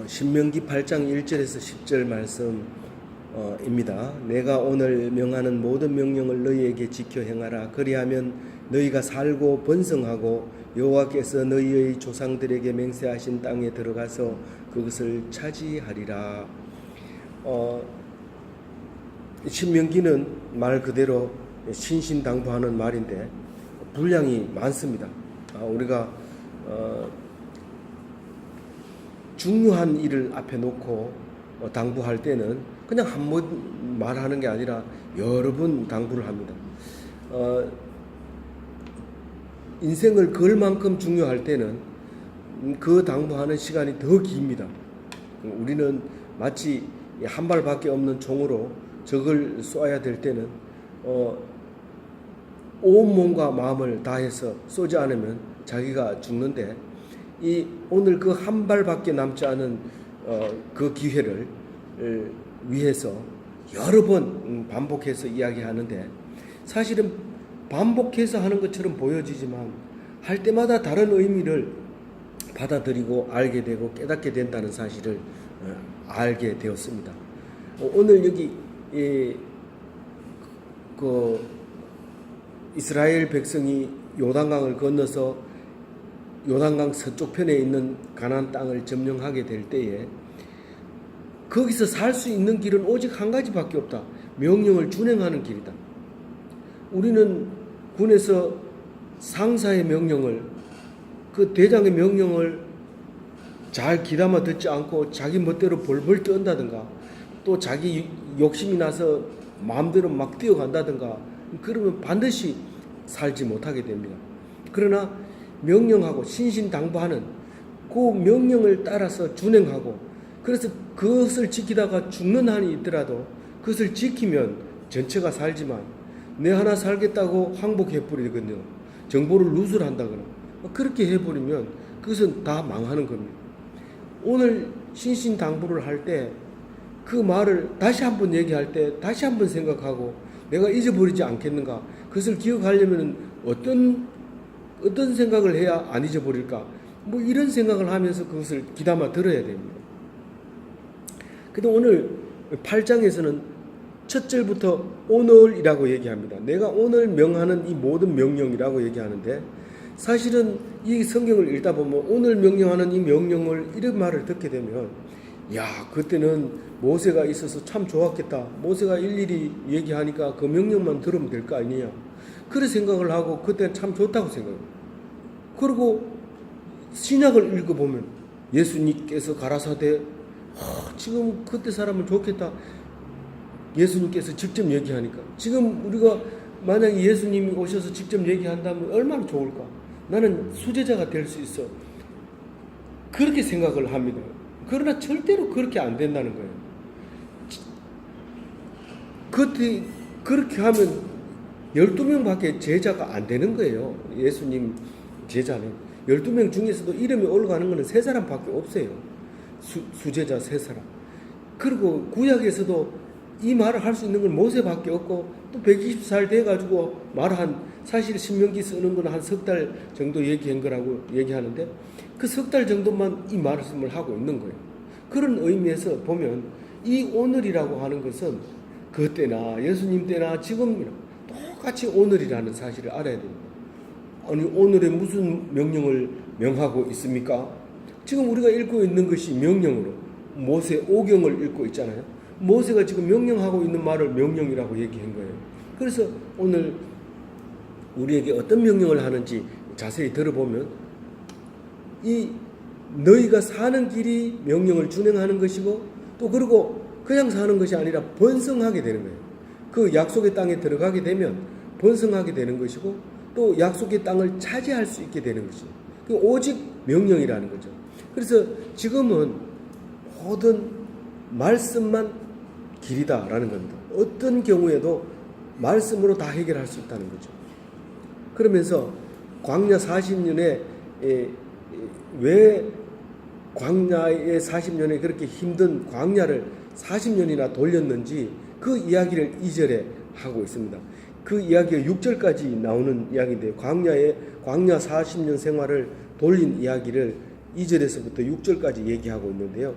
신명기 8장 1절에서 10절 말씀입니다. 내가 오늘 명하는 모든 명령을 너희에게 지켜 행하라. 그리하면 너희가 살고 번성하고 여호와께서 너희의 조상들에게 맹세하신 땅에 들어가서 그것을 차지하리라. 신명기는 말 그대로 신신당부하는 말인데 분량이 많습니다. 우리가 중요한 일을 앞에 놓고 당부할 때는 그냥 한 번 말하는 게 아니라 여러 번 당부를 합니다. 인생을 걸 만큼 중요할 때는 그 당부하는 시간이 더 깁니다. 우리는 마치 한 발밖에 없는 총으로 적을 쏘아야 될 때는 온 몸과 마음을 다해서 쏘지 않으면 자기가 죽는데 오늘 그 한 발밖에 남지 않은 그 기회를 위해서 여러 번 반복해서 이야기하는데 사실은 반복해서 하는 것처럼 보여지지만 할 때마다 다른 의미를 받아들이고 알게 되고 깨닫게 된다는 사실을 알게 되었습니다. 오늘 여기 이스라엘 백성이 요단강을 건너서 요단강 서쪽 편에 있는 가나안 땅을 점령하게 될 때에 거기서 살 수 있는 길은 오직 한 가지밖에 없다. 명령을 준행하는 길이다. 우리는 군에서 상사의 명령을, 그 대장의 명령을 잘 귀담아 듣지 않고 자기 멋대로 벌벌 떤다든가 또 자기 욕심이 나서 마음대로 막 뛰어간다든가 그러면 반드시 살지 못하게 됩니다. 그러나 명령하고 신신당부하는 그 명령을 따라서 준행하고 그래서 그것을 지키다가 죽는 한이 있더라도 그것을 지키면 전체가 살지만 내 하나 살겠다고 항복해버리거든요. 정보를 누설한다거나 그렇게 해버리면 그것은 다 망하는 겁니다. 오늘 신신당부를 할 때 그 말을 다시 한번 얘기할 때 다시 한번 생각하고 내가 잊어버리지 않겠는가, 그것을 기억하려면 어떤 생각을 해야 안 잊어버릴까, 뭐 이런 생각을 하면서 그것을 귀담아 들어야 됩니다. 근데 오늘 8장에서는 첫 절부터 오늘이라고 얘기합니다. 내가 오늘 명하는 이 모든 명령이라고 얘기하는데 사실은 이 성경을 읽다 보면 오늘 명령하는 이 명령을 이런 말을 듣게 되면 그때는 모세가 있어서 참 좋았겠다. 모세가 일일이 얘기하니까 그 명령만 들으면 될 거 아니냐. 그런 생각을 하고 그때는 참 좋다고 생각해요. 그리고 신약을 읽어보면 예수님께서 가라사대 지금 그때 사람은 좋겠다. 예수님께서 직접 얘기하니까 지금 우리가 만약에 예수님이 오셔서 직접 얘기한다면 얼마나 좋을까. 나는 수제자가 될 수 있어. 그렇게 생각을 합니다. 그러나 절대로 그렇게 안 된다는 거예요. 그렇게 하면 12명밖에 제자가 안 되는 거예요. 예수님 제자는 12명 중에서도 이름이 올라가는 것은 3사람밖에 없어요. 수제자 3사람. 그리고 구약에서도 이 말을 할 수 있는 건 모세밖에 없고 또 120살 돼가지고 사실 신명기 쓰는 건 한 석 달 정도 얘기한 거라고 얘기하는데 그 석 달 정도만 이 말씀을 하고 있는 거예요. 그런 의미에서 보면 이 오늘이라고 하는 것은 그때나 예수님 때나 지금이나 똑같이 오늘이라는 사실을 알아야 됩니다. 아니 오늘에 무슨 명령을 명하고 있습니까? 지금 우리가 읽고 있는 것이 명령으로 모세 오경을 읽고 있잖아요. 모세가 지금 명령하고 있는 말을 명령이라고 얘기한 거예요. 그래서 오늘 우리에게 어떤 명령을 하는지 자세히 들어보면 이 너희가 사는 길이 명령을 준행하는 것이고 또 그리고 그냥 사는 것이 아니라 번성하게 되는 거예요. 그 약속의 땅에 들어가게 되면 번성하게 되는 것이고 또 약속의 땅을 차지할 수 있게 되는 것이죠. 오직 명령이라는 거죠. 그래서 지금은 모든 말씀만 길이다라는 겁니다. 어떤 경우에도 말씀으로 다 해결할 수 있다는 거죠. 그러면서 광야 40년에 왜 광야의 40년에 그렇게 힘든 광야를 40년이나 돌렸는지 그 이야기를 2절에 하고 있습니다. 그 이야기가 6절까지 나오는 이야기인데 광야 40년 생활을 돌린 이야기를 2절에서부터 6절까지 얘기하고 있는데요.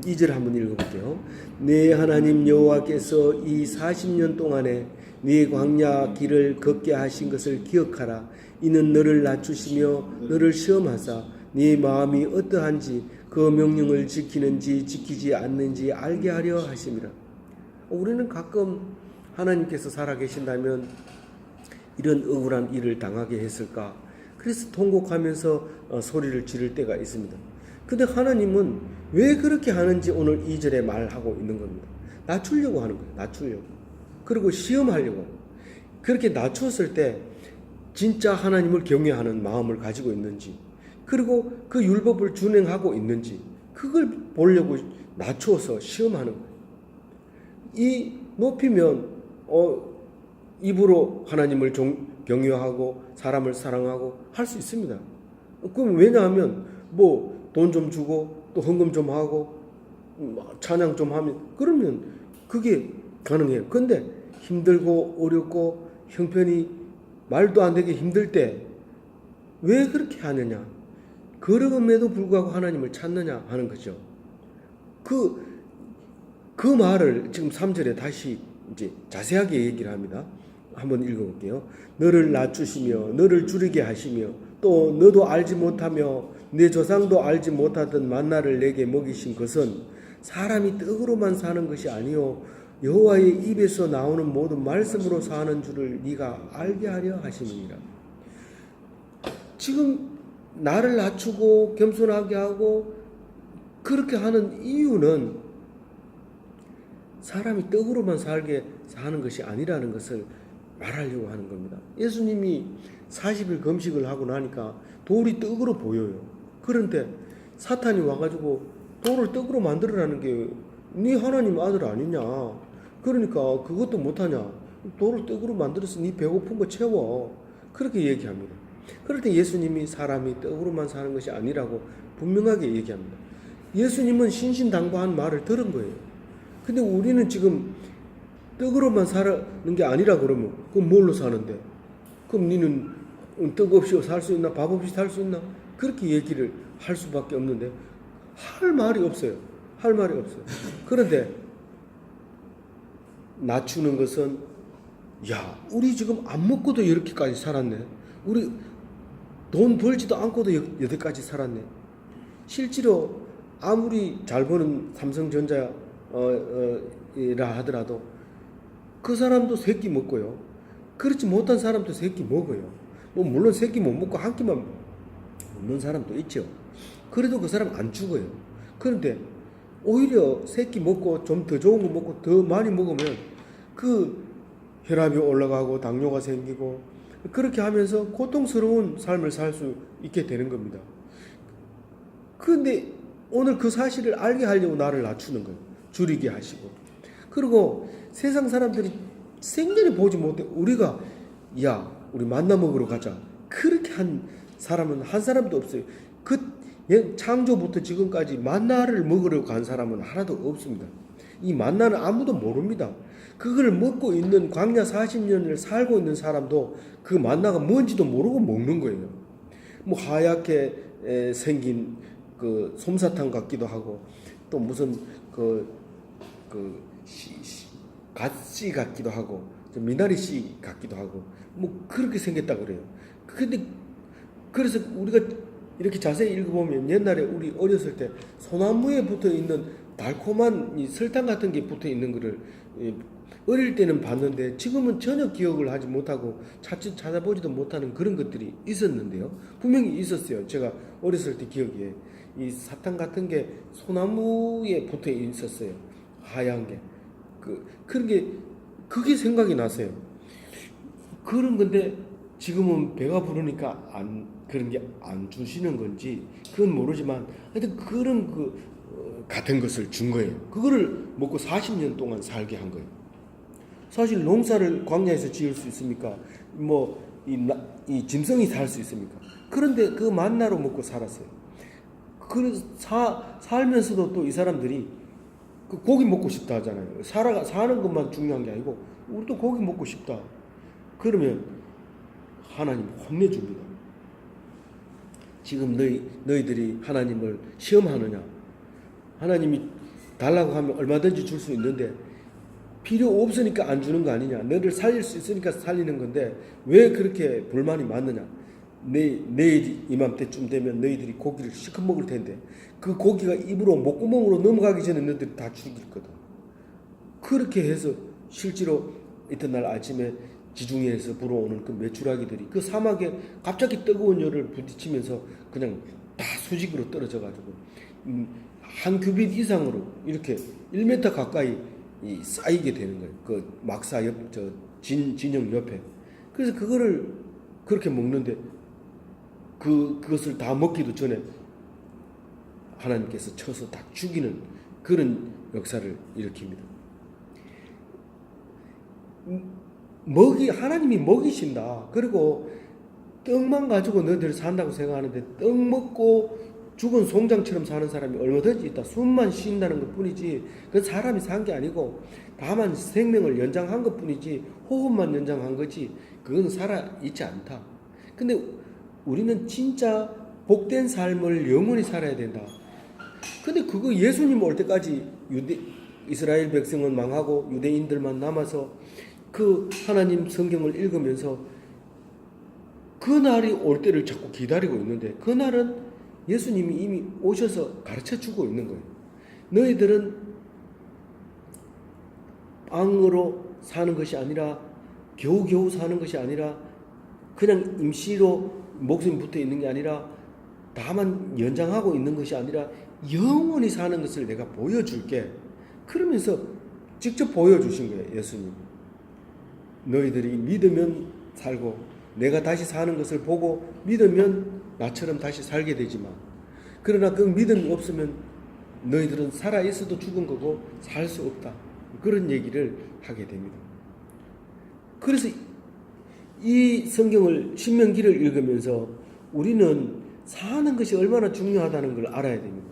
2절 한번 읽어볼게요. 네 하나님 여호와께서 이 40년 동안에 네 광야 길을 걷게 하신 것을 기억하라. 이는 너를 낮추시며 너를 시험하사 네 마음이 어떠한지 그 명령을 지키는지 지키지 않는지 알게 하려 하심이라. 우리는 가끔 하나님께서 살아계신다면 이런 억울한 일을 당하게 했을까? 그래서 통곡하면서 소리를 지를 때가 있습니다. 근데 하나님은 왜 그렇게 하는지 오늘 2절에 말하고 있는 겁니다. 낮추려고 하는 거예요. 낮추려고. 그리고 시험하려고. 그렇게 낮췄을 때 진짜 하나님을 경외하는 마음을 가지고 있는지, 그리고 그 율법을 준행하고 있는지 그걸 보려고 낮춰서 시험하는 거예요. 이 높이면 입으로 하나님을 경외하고 사람을 사랑하고 할 수 있습니다. 그럼 왜냐하면 뭐 돈 좀 주고 또 헌금 좀 하고 찬양 좀 하면 그러면 그게 가능해요. 근데 힘들고 어렵고 형편이 말도 안 되게 힘들 때 왜 그렇게 하느냐? 그럼에도 불구하고 하나님을 찾느냐 하는 거죠. 그 말을 지금 3절에 다시 이제 자세하게 얘기를 합니다. 한번 읽어볼게요. 너를 낮추시며 너를 줄이게 하시며 또 너도 알지 못하며 내 조상도 알지 못하던 만나를 내게 먹이신 것은 사람이 떡으로만 사는 것이 아니요 여호와의 입에서 나오는 모든 말씀으로 사는 줄을 네가 알게 하려 하심이니라. 지금 나를 낮추고 겸손하게 하고 그렇게 하는 이유는 사람이 떡으로만 살게 사는 것이 아니라는 것을 말하려고 하는 겁니다. 예수님이 40일 금식을 하고 나니까 돌이 떡으로 보여요. 그런데 사탄이 와가지고 돌을 떡으로 만들어라는 게 네 하나님 아들 아니냐? 그러니까 그것도 못하냐? 돌을 떡으로 만들어서 네 배고픈 거 채워. 그렇게 얘기합니다. 그럴 때 예수님이 사람이 떡으로만 사는 것이 아니라고 분명하게 얘기합니다. 예수님은 신신당부한 말을 들은 거예요. 근데 우리는 지금 떡으로만 사는 게 아니라 그러면 그럼 뭘로 사는데? 그럼 니는 떡 없이 살 수 있나? 밥 없이 살 수 있나? 그렇게 얘기를 할 수밖에 없는데 할 말이 없어요. 할 말이 없어요. 그런데 낮추는 것은 야 우리 지금 안 먹고도 이렇게까지 살았네. 우리 돈 벌지도 않고도 여태까지 살았네. 실제로 아무리 잘 버는 삼성전자라 하더라도 그 사람도 세 끼 먹고요. 그렇지 못한 사람도 세 끼 먹어요. 뭐 물론 세 끼 못 먹고 한 끼만 먹는 사람도 있죠. 그래도 그 사람 안 죽어요. 그런데 오히려 세 끼 먹고 좀 더 좋은 거 먹고 더 많이 먹으면 그 혈압이 올라가고 당뇨가 생기고 그렇게 하면서 고통스러운 삶을 살 수 있게 되는 겁니다. 그런데 오늘 그 사실을 알게 하려고 나를 낮추는 거예요. 줄이게 하시고. 그리고 세상 사람들이 생전에 보지 못해 우리가 야 우리 만나 먹으러 가자 그렇게 한 사람은 한 사람도 없어요. 그 창조부터 지금까지 만나를 먹으러 간 사람은 하나도 없습니다. 이 만나는 아무도 모릅니다. 그걸 먹고 있는 광야 40년을 살고 있는 사람도 그 만나가 뭔지도 모르고 먹는 거예요. 뭐 하얗게 생긴 그 솜사탕 같기도 하고 또 무슨 갓씨 같기도 하고 미나리씨 같기도 하고 뭐 그렇게 생겼다 그래요. 근데 그래서 우리가 이렇게 자세히 읽어보면 옛날에 우리 어렸을 때 소나무에 붙어 있는 달콤한 이 설탕 같은 게 붙어 있는 거를 어릴 때는 봤는데 지금은 전혀 기억을 하지 못하고 찾아보지도 못하는 그런 것들이 있었는데요. 분명히 있었어요. 제가 어렸을 때 기억에 이 사탕 같은 게 소나무에 붙어 있었어요. 하얀 게. 그런 게 그게 생각이 났어요. 그런 건데 지금은 배가 부르니까 그런 게 안 주시는 건지 그건 모르지만 하여튼 그런 같은 것을 준 거예요. 그거를 먹고 40년 동안 살게 한 거예요. 사실 농사를 광야에서 지을 수 있습니까? 뭐 이 짐승이 살 수 있습니까? 그런데 그 만나로 먹고 살았어요. 그래서 살면서도 또 이 사람들이 그 고기 먹고 싶다 하잖아요. 사는 것만 중요한 게 아니고 우리도 고기 먹고 싶다. 그러면 하나님 혼내줍니다. 지금 너희들이 하나님을 시험하느냐? 하나님이 달라고 하면 얼마든지 줄 수 있는데 필요 없으니까 안 주는 거 아니냐? 너를 살릴 수 있으니까 살리는 건데 왜 그렇게 불만이 많느냐? 내일 이맘때쯤 되면 너희들이 고기를 시커 먹을 텐데 그 고기가 입으로 목구멍으로 넘어가기 전에 너희들이 다 죽일 거다. 그렇게 해서 실제로 이튿날 아침에 지중해에서 불어오는 그 메추라기들이 그 사막에 갑자기 뜨거운 열을 부딪히면서 그냥 다 수직으로 떨어져가지고 한 규빗 이상으로 이렇게 1m 가까이 쌓이게 되는 거예요. 그 막사 옆, 진영 옆에. 그래서 그거를 그렇게 먹는데 그것을 다 먹기도 전에 하나님께서 쳐서 다 죽이는 그런 역사를 일으킵니다. 하나님이 먹이신다. 그리고 떡만 가지고 너희들 산다고 생각하는데 떡 먹고 죽은 송장처럼 사는 사람이 얼마든지 있다. 숨만 쉰다는 것 뿐이지 그 사람이 산 게 아니고 다만 생명을 연장한 것 뿐이지 호흡만 연장한 거지 그건 살아있지 않다. 근데 우리는 진짜 복된 삶을 영원히 살아야 된다. 근데 그거 예수님 올 때까지 이스라엘 백성은 망하고 유대인들만 남아서 그 하나님 성경을 읽으면서 그 날이 올 때를 자꾸 기다리고 있는데 그 날은 예수님이 이미 오셔서 가르쳐 주고 있는 거예요. 너희들은 빵으로 사는 것이 아니라 겨우겨우 사는 것이 아니라 그냥 임시로 목숨이 붙어 있는 게 아니라 다만 연장하고 있는 것이 아니라 영원히 사는 것을 내가 보여줄게. 그러면서 직접 보여주신 거예요. 예수님. 너희들이 믿으면 살고 내가 다시 사는 것을 보고 믿으면 나처럼 다시 살게 되지만 그러나 그 믿음이 없으면 너희들은 살아있어도 죽은 거고 살 수 없다. 그런 얘기를 하게 됩니다. 그래서 이 성경을 신명기를 읽으면서 우리는 사는 것이 얼마나 중요하다는 걸 알아야 됩니다.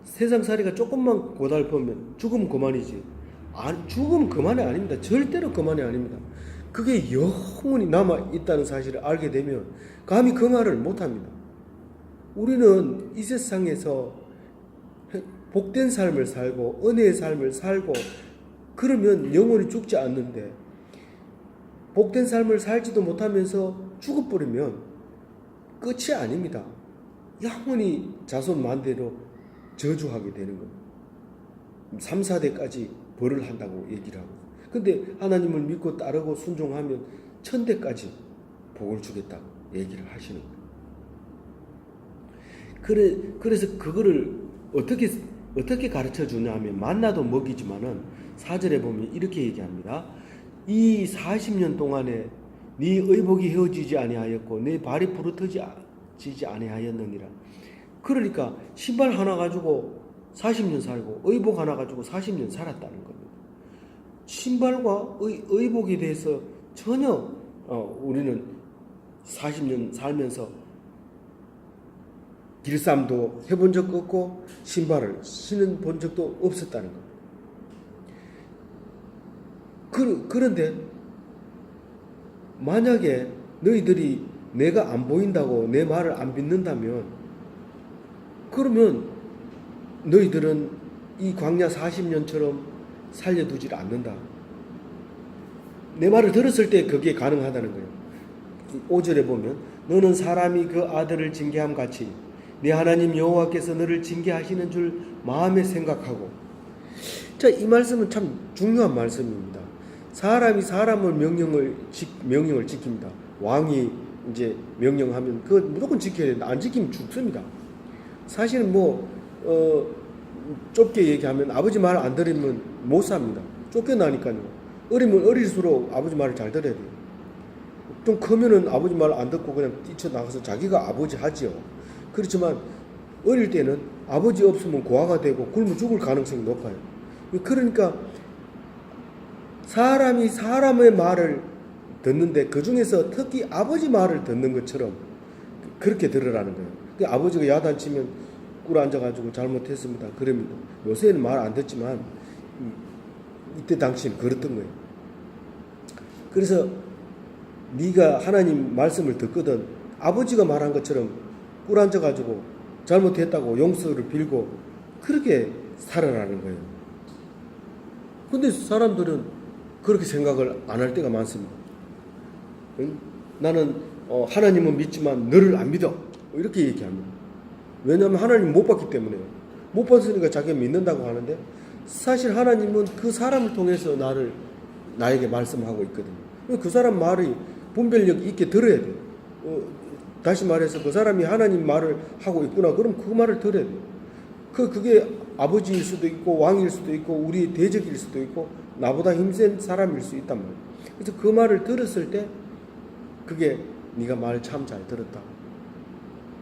세상살이가 조금만 고달프면 죽으면 그만이지. 죽으면 그만이 아닙니다. 절대로 그만이 아닙니다. 그게 영원히 남아있다는 사실을 알게 되면 감히 그 말을 못합니다. 우리는 이 세상에서 복된 삶을 살고 은혜의 삶을 살고 그러면 영원히 죽지 않는데 복된 삶을 살지도 못하면서 죽어버리면 끝이 아닙니다. 영원히 자손 만대로 저주하게 되는 겁니다. 3, 4대까지 벌을 한다고 얘기를 하고 근데 하나님을 믿고 따르고 순종하면 1000대까지 복을 주겠다고 얘기를 하시는 거예요. 그래서 그거를 어떻게 가르쳐 주냐 하면 만나도 먹이지만은 4절에 보면 이렇게 얘기합니다. 이 40년 동안에 네 의복이 헤어지지 아니하였고 네 발이 부르터지지 아니하였느니라. 그러니까 신발 하나 가지고 40년 살고 의복 하나 가지고 40년 살았다는 겁니다. 신발과 의복에 대해서 전혀 우리는 40년 살면서 길쌈도 해본 적도 없고 신발을 신은 본 적도 없었다는 겁니다. 그런데 만약에 너희들이 내가 안 보인다고 내 말을 안 믿는다면 그러면 너희들은 이 광야 40년처럼 살려두질 않는다. 내 말을 들었을 때 그게 가능하다는 거예요. 5절에 보면 너는 사람이 그 아들을 징계함 같이 네 하나님 여호와께서 너를 징계하시는 줄 마음에 생각하고. 자, 이 말씀은 참 중요한 말씀입니다. 사람이 사람을 명령을 지킵니다. 왕이 이제 명령하면 그거 무조건 지켜야 된다. 안 지키면 죽습니다. 사실은 좁게 얘기하면 아버지 말 안 들으면 못 삽니다. 쫓겨나니까요. 어리면 어릴수록 아버지 말을 잘 들어야 돼요. 좀 크면은 아버지 말 안 듣고 그냥 뛰쳐나가서 자기가 아버지 하지요. 그렇지만 어릴 때는 아버지 없으면 고아가 되고 굶어 죽을 가능성이 높아요. 그러니까 사람이 사람의 말을 듣는데 그 중에서 특히 아버지 말을 듣는 것처럼 그렇게 들으라는 거예요. 아버지가 야단치면 꿇어 앉아가지고 잘못했습니다. 그럽니다. 요새는 말 안 듣지만 이때 당시는 그랬던 거예요. 그래서 네가 하나님 말씀을 듣거든 아버지가 말한 것처럼 꿇 앉아가지고 잘못했다고 용서를 빌고 그렇게 살아라는 거예요. 근데 사람들은 그렇게 생각을 안 할 때가 많습니다. 응? 나는 하나님은 믿지만 너를 안 믿어. 이렇게 얘기합니다. 왜냐하면 하나님 못 봤기 때문에요. 못 봤으니까 자기가 믿는다고 하는데 사실 하나님은 그 사람을 통해서 나에게 말씀하고 있거든요. 그 사람 말이 분별력이 있게 들어야 돼요. 다시 말해서 그 사람이 하나님 말을 하고 있구나. 그럼 그 말을 들어야 돼요. 그게 아버지일 수도 있고 왕일 수도 있고 우리 대적일 수도 있고 나보다 힘센 사람일 수 있단 말이에요. 그래서 그 말을 들었을 때 그게 네가 말 참 잘 들었다.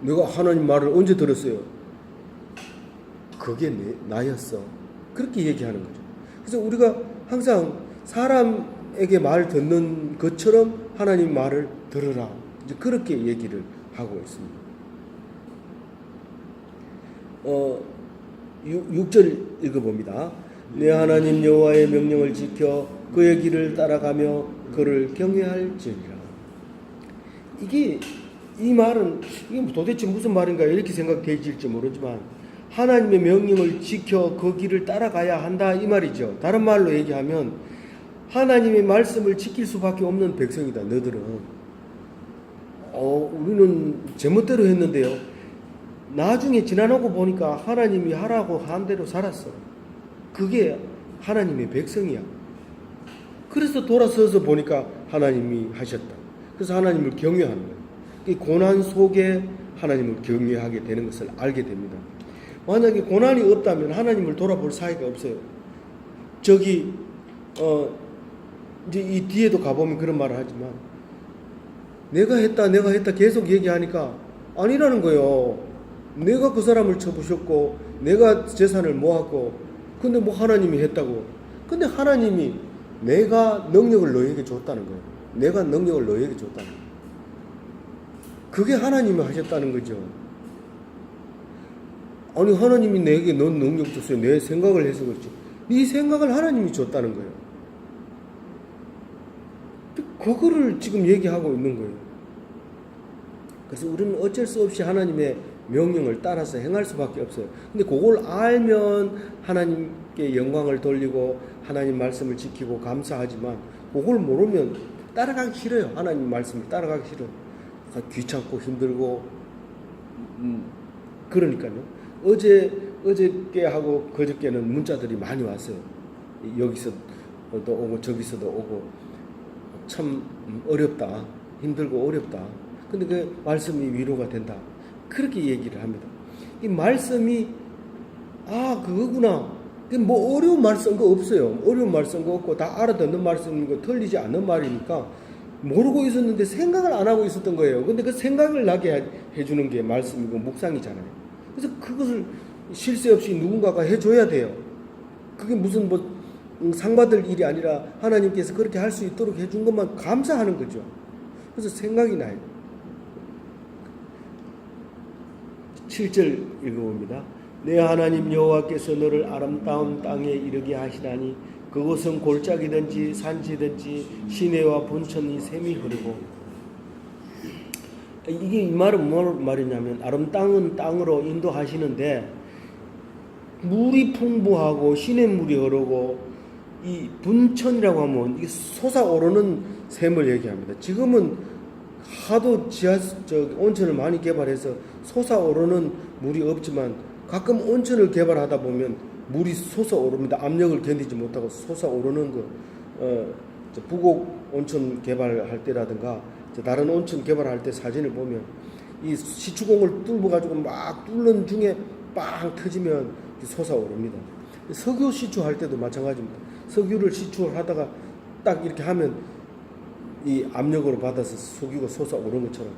내가 하나님 말을 언제 들었어요? 그게 나였어. 그렇게 얘기하는 거죠. 그래서 우리가 항상 사람에게 말 듣는 것처럼 하나님 말을 들으라. 이제 그렇게 얘기를 하고 있습니다. 6절 읽어봅니다. 내 하나님 여호와의 명령을 지켜 그의 길을 따라가며 그를 경외할지니라. 이 말은 이게 도대체 무슨 말인가 이렇게 생각되실지 모르지만 하나님의 명령을 지켜 그 길을 따라가야 한다 이 말이죠. 다른 말로 얘기하면 하나님의 말씀을 지킬 수밖에 없는 백성이다. 너들은 우리는 제멋대로 했는데요. 나중에 지나고 보니까 하나님이 하라고 한 대로 살았어. 그게 하나님의 백성이야. 그래서 돌아서서 보니까 하나님이 하셨다. 그래서 하나님을 경외하는 거예요. 이 고난 속에 하나님을 경외하게 되는 것을 알게 됩니다. 만약에 고난이 없다면 하나님을 돌아볼 사이가 없어요. 저기 이제 이 뒤에도 가보면 그런 말을 하지만 내가 했다 계속 얘기하니까 아니라는 거예요. 내가 그 사람을 쳐부셨고 내가 재산을 모았고 근데 뭐 하나님이 했다고. 근데 하나님이 내가 능력을 너에게 줬다는 거예요. 내가 능력을 너에게 줬다는 거예요. 그게 하나님이 하셨다는 거죠. 아니 하나님이 내게 넌 능력 줬어요. 내 생각을 해서 그렇지. 네 생각을 하나님이 줬다는 거예요. 그거를 지금 얘기하고 있는 거예요. 그래서 우리는 어쩔 수 없이 하나님의 명령을 따라서 행할 수밖에 없어요. 근데 그걸 알면 하나님께 영광을 돌리고 하나님 말씀을 지키고 감사하지만 그걸 모르면 따라가기 싫어요. 하나님 말씀을 따라가기 싫어요. 귀찮고 힘들고 그러니까요. 어저께 하고 그저께는 문자들이 많이 왔어요. 여기서도 오고 저기서도 오고 참 어렵다. 힘들고 어렵다. 근데 그 말씀이 위로가 된다. 그렇게 얘기를 합니다. 이 말씀이 그거구나. 뭐 어려운 말 쓴 거 없어요. 어려운 말 쓴 거 없고 다 알아듣는 말씀인 거 틀리지 않는 말이니까 모르고 있었는데 생각을 안 하고 있었던 거예요. 근데 그 생각을 나게 해주는 게 말씀이고 묵상이잖아요. 그래서 그것을 쉴 새 없이 누군가가 해줘야 돼요. 그게 무슨 상 받을 일이 아니라 하나님께서 그렇게 할 수 있도록 해준 것만 감사하는 거죠. 그래서 생각이 나요. 7절 읽어봅니다. 내 하나님 여호와께서 너를 아름다운 땅에 이르게 하시나니 그곳은 골짜기든지 산지든지 시내와 분천이 샘이 흐르고. 이게 이 말은 뭘 말이냐면 아름다운 땅으로 인도하시는데 물이 풍부하고 시냇물이 흐르고 이 분천이라고 하면 이게 솟아오르는 샘을 얘기합니다. 지금은 하도 온천을 많이 개발해서 솟아오르는 물이 없지만 가끔 온천을 개발하다 보면 물이 솟아오릅니다. 압력을 견디지 못하고 솟아오르는 거. 부곡 온천 개발할 때라든가 다른 온천 개발할 때 사진을 보면 이 시추공을 뚫어가지고 막 뚫는 중에 빵 터지면 솟아오릅니다. 석유 시추할 때도 마찬가지입니다. 석유를 시추하다가 딱 이렇게 하면 이 압력으로 받아서 석유가 솟아오르는 것처럼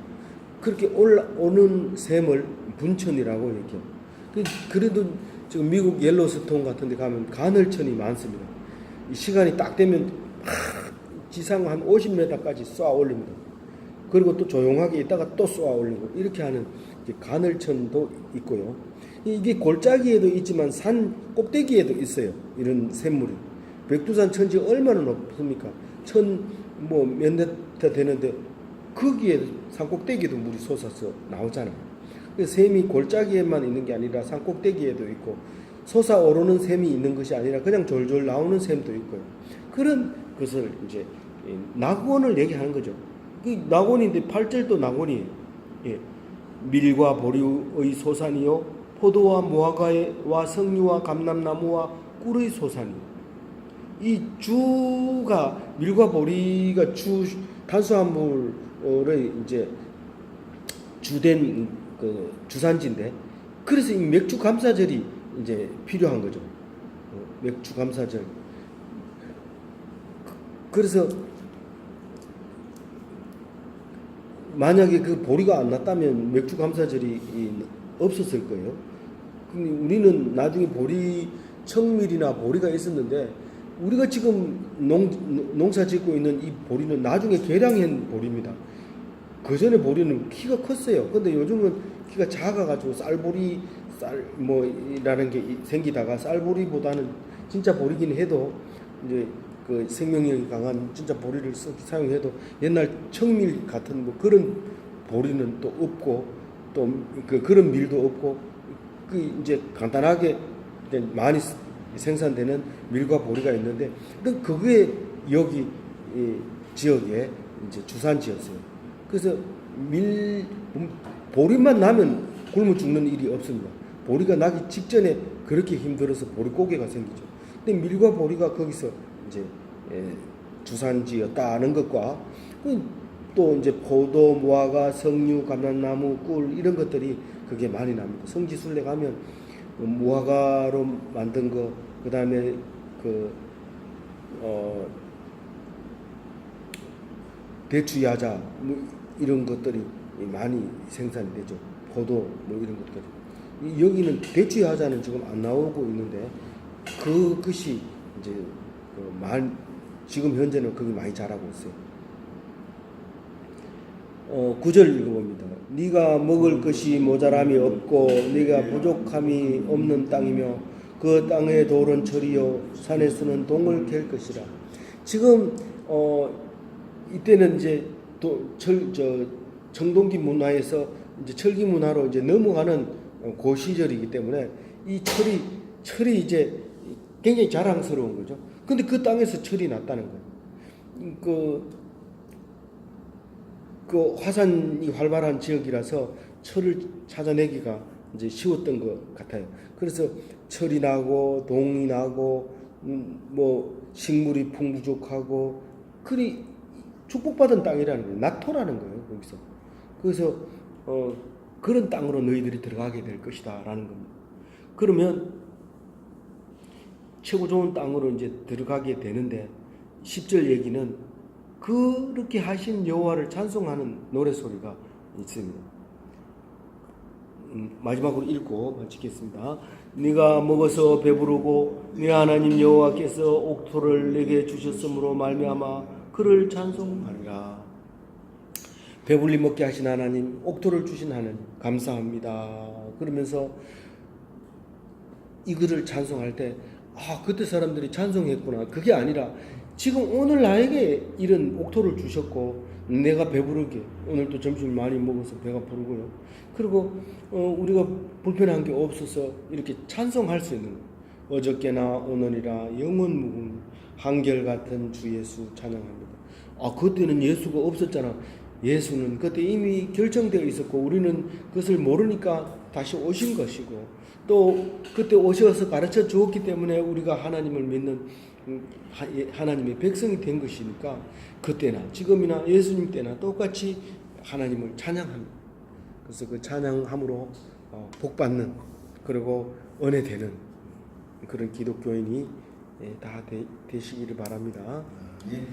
그렇게 올라오는 샘을 분천이라고 얘기해요. 그래도 지금 미국 옐로스톤 같은 데 가면 가늘천이 많습니다. 이 시간이 딱 되면 지상 한 50m까지 쏘아 올립니다. 그리고 또 조용하게 있다가 또 쏘아 올리고 이렇게 하는 가늘천도 있고요. 이게 골짜기에도 있지만 산 꼭대기에도 있어요. 이런 샘물이. 백두산 천지 얼마나 높습니까? 몇 미터 되는데 거기에 산 꼭대기에도 물이 솟아서 나오잖아요. 그 샘이 골짜기에만 있는 게 아니라 산 꼭대기에도 있고 솟아오르는 샘이 있는 것이 아니라 그냥 졸졸 나오는 샘도 있고요. 그런 것을 이제 낙원을 얘기하는 거죠. 그 낙원인데 8절도 낙원이에요. 예. 밀과 보리의 소산이요 포도와 무화과와 석류와 감람나무와 꿀의 소산이. 이 주가 밀과 보리가 주 탄수화물의 이제 주된 그 주산지인데 그래서 이 맥주 감사절이 이제 필요한 거죠. 맥주 감사절. 그래서 만약에 그 보리가 안 났다면 맥주 감사절이 없었을 거예요. 근데 우리는 나중에 보리 청밀이나 보리가 있었는데 우리가 지금 농사 짓고 있는 이 보리는 나중에 개량한 보리입니다. 그 전에 보리는 키가 컸어요. 근데 요즘은 키가 작아가지고 쌀보리 뭐라는 게 생기다가 쌀보리보다는 진짜 보리긴 해도 이제 그 생명력이 강한 진짜 보리를 사용해도 옛날 청밀 같은 뭐 그런 보리는 또 없고 또 그런 밀도 없고 그 이제 간단하게 이제 많이 생산되는 밀과 보리가 있는데 그게 여기 이 지역에 이제 주산지였어요. 그래서 보리만 나면 굶어 죽는 일이 없습니다. 보리가 나기 직전에 그렇게 힘들어서 보리고개가 생기죠. 근데 밀과 보리가 거기서 이제 주산지였다는 것과 또 이제 포도, 무화과, 석류, 감람나무, 꿀 이런 것들이 그게 많이 납니다. 성지순례 가면 무화과로 만든 거, 그 다음에 대추 야자 뭐 이런 것들이 많이 생산이 되죠. 포도 뭐 이런 것들이. 여기는 대추 야자는 지금 안 나오고 있는데 그것이 이제 지금 현재는 거기 많이 자라고 있어요. 9절 읽어봅니다. 네가 먹을 것이 모자람이 없고 네가 부족함이 없는 땅이며 그 땅의 돌은 철이요 산에서는 동을 캘 것이라. 지금 이때는 이제 청동기 문화에서 이제 철기 문화로 이제 넘어가는 그 시절이기 때문에 이 철이 이제 굉장히 자랑스러운 거죠. 근데 그 땅에서 철이 났다는 거예요. 그 화산이 활발한 지역이라서 철을 찾아내기가 이제 쉬웠던 것 같아요. 그래서 철이 나고 동이 나고 뭐 식물이 풍부족하고 그리 축복받은 땅이라는 거예요. 낙토라는 거예요. 거기서. 그래서 그런 땅으로 너희들이 들어가게 될 것이다라는 겁니다. 그러면 최고 좋은 땅으로 이제 들어가게 되는데 10절 얘기는 그렇게 하신 여호와를 찬송하는 노래 소리가 있습니다. 마지막으로 읽고 마치겠습니다. 네가 먹어서 배부르고 네 하나님 여호와께서 옥토를 내게 주셨으므로 말미암아 그를 찬송하리라. 배불리 먹게 하신 하나님, 옥토를 주신 하나님 감사합니다. 그러면서 이거를 찬송할 때 그때 사람들이 찬송했구나. 그게 아니라 지금 오늘 나에게 이런 옥토를 주셨고 내가 배부르게 오늘도 점심을 많이 먹어서 배가 부르고요. 그리고 우리가 불편한 게 없어서 이렇게 찬송할 수 있는 거예요. 어저께나 오늘이라 영원 무궁 한결같은 주 예수 찬양합니다. 그때는 예수가 없었잖아. 예수는 그때 이미 결정되어 있었고 우리는 그것을 모르니까 다시 오신 것이고 또 그때 오셔서 가르쳐 주었기 때문에 우리가 하나님을 믿는 하나님의 백성이 된 것이니까 그때나 지금이나 예수님 때나 똑같이 하나님을 찬양합니다. 그래서 그 찬양함으로 복받는 그리고 은혜 되는 그런 기독교인이 다 되시기를 바랍니다. 예.